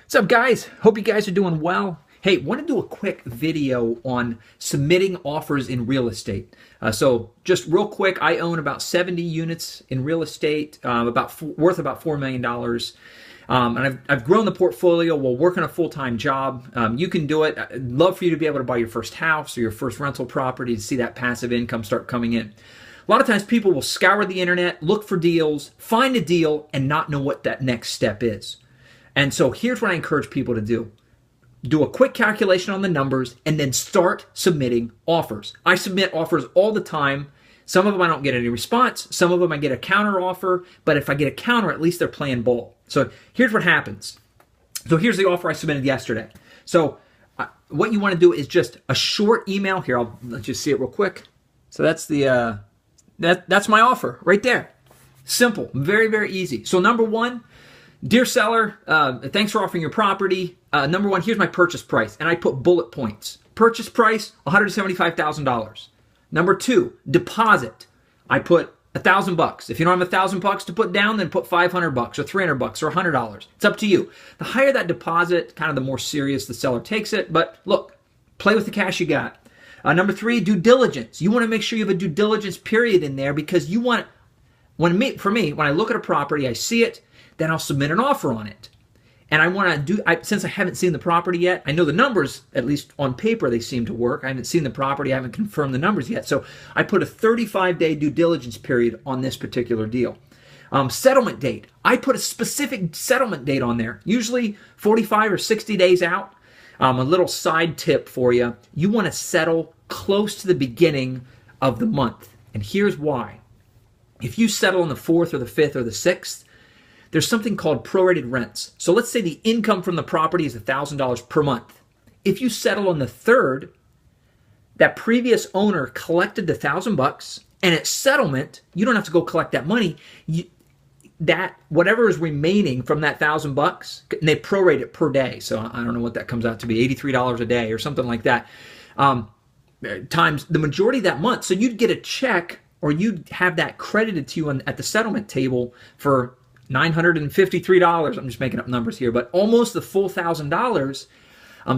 What's up, guys? Hope you guys are doing well. Hey, want to do a quick video on submitting offers in real estate. So just real quick, I own about 70 units in real estate, worth about $4 million. And I've grown the portfolio while working a full-time job. You can do it. I'd love for you to be able to buy your first house or your first rental property to see that passive income start coming in. A lot of times people will scour the internet, look for deals, find a deal, and not know what that next step is. And so here's what I encourage people to do. Do a quick calculation on the numbers and then start submitting offers. I submit offers all the time. Some of them I don't get any response. Some of them I get a counter offer. But if I get a counter, at least they're playing ball. So here's what happens. So here's the offer I submitted yesterday. So what you want to do is just a short email. Here, let's just see it real quick. So that's the that's my offer right there. Simple, very, very easy. So number one, dear seller, thanks for offering your property. Number one, here's my purchase price. And I put bullet points. Purchase price, $175,000. Number two, deposit. I put $1,000. If you don't have $1,000 to put down, then put $500 or $300 or $100. It's up to you. The higher that deposit, kind of the more serious the seller takes it. But look, play with the cash you got. Number three, due diligence. You want to make sure you have a due diligence period in there because you want, for me, when I look at a property, I see it, then I'll submit an offer on it. And I want to since I haven't seen the property yet, I know the numbers, at least on paper, they seem to work. I haven't seen the property. I haven't confirmed the numbers yet. So I put a 35-day due diligence period on this particular deal. Settlement date. I put a specific settlement date on there, usually 45 or 60 days out. A little side tip for you. You want to settle close to the beginning of the month. And here's why. If you settle on the 4th or the 5th or the 6th, there's something called prorated rents. So let's say the income from the property is $1,000 per month. If you settle on the 3rd, that previous owner collected the $1,000, and at settlement, you don't have to go collect that money. That whatever is remaining from that $1,000, and they prorate it per day. So I don't know what that comes out to be, $83 a day or something like that, times the majority of that month. So you'd get a check, or you'd have that credited to you at the settlement table for $953. I'm just making up numbers here, but almost the full $1,000.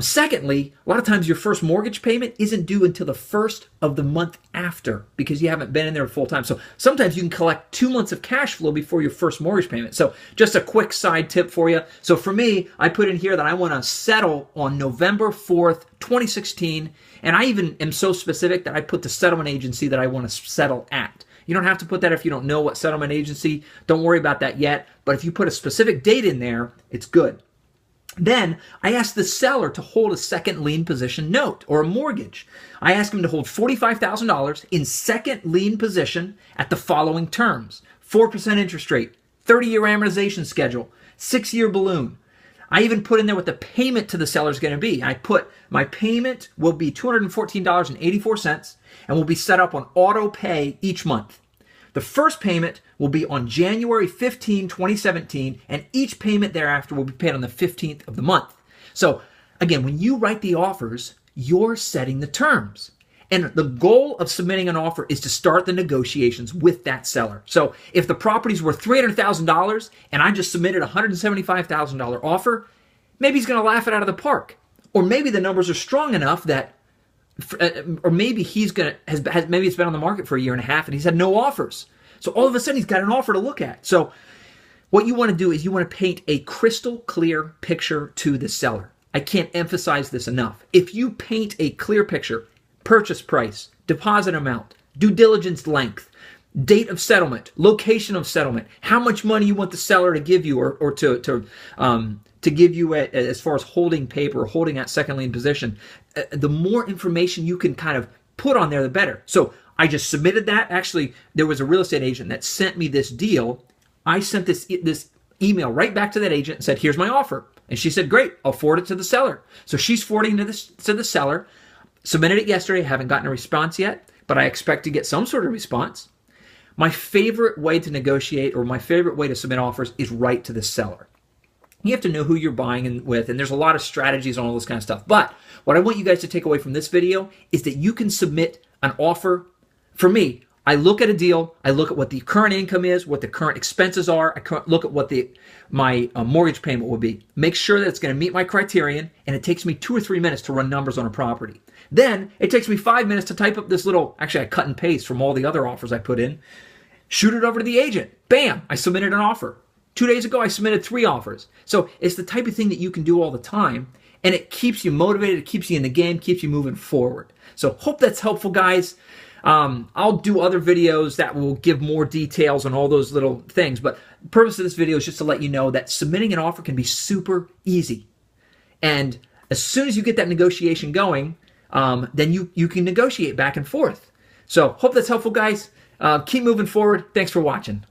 Secondly, a lot of times your first mortgage payment isn't due until the 1st of the month after because you haven't been in there full time. So sometimes you can collect 2 months of cash flow before your first mortgage payment. So just a quick side tip for you. So for me, I put in here that I want to settle on November 4th, 2016. And I even am so specific that I put the settlement agency that I want to settle at. You don't have to put that if you don't know what settlement agency. Don't worry about that yet. But if you put a specific date in there, it's good. Then I ask the seller to hold a second lien position note or a mortgage. I ask him to hold $45,000 in second lien position at the following terms: 4% interest rate, 30-year amortization schedule, 6-year balloon. I even put in there what the payment to the seller is going to be. I put my payment will be $214.84 and will be set up on auto pay each month. The first payment will be on January 15, 2017, and each payment thereafter will be paid on the 15th of the month. So again, when you write the offers, you're setting the terms. And the goal of submitting an offer is to start the negotiations with that seller. So if the property's worth $300,000 and I just submitted a $175,000 offer, maybe he's going to laugh it out of the park. Or maybe the numbers are strong enough that, or maybe maybe it's been on the market for a year and a half and he's had no offers. So all of a sudden he's got an offer to look at. So what you want to do is you want to paint a crystal clear picture to the seller. I can't emphasize this enough. If you paint a clear picture, purchase price, deposit amount, due diligence length, date of settlement, location of settlement, how much money you want the seller to give you or to give you as far as holding paper or holding that second lien position, the more information you can kind of put on there, the better. So I just submitted that. Actually, there was a real estate agent that sent me this deal. I sent this email right back to that agent and said, here's my offer. And she said, great, I'll forward it to the seller. So she's forwarding to the seller. Submitted it yesterday. Haven't gotten a response yet, but I expect to get some sort of response. My favorite way to negotiate or my favorite way to submit offers is right to the seller. You have to know who you're buying with, and there's a lot of strategies on all this kind of stuff. But what I want you guys to take away from this video is that you can submit an offer. For me, I look at a deal, I look at what the current income is, what the current expenses are, look at what my mortgage payment will be. Make sure that it's going to meet my criterion, and it takes me 2 or 3 minutes to run numbers on a property. Then it takes me 5 minutes to type up this little, actually I cut and paste from all the other offers I put in, shoot it over to the agent. Bam, I submitted an offer. 2 days ago, I submitted 3 offers. So it's the type of thing that you can do all the time, and it keeps you motivated, it keeps you in the game, keeps you moving forward. So hope that's helpful, guys. I'll do other videos that will give more details on all those little things, but the purpose of this video is just to let you know that submitting an offer can be super easy. And as soon as you get that negotiation going, then you can negotiate back and forth. So hope that's helpful, guys. Keep moving forward. Thanks for watching.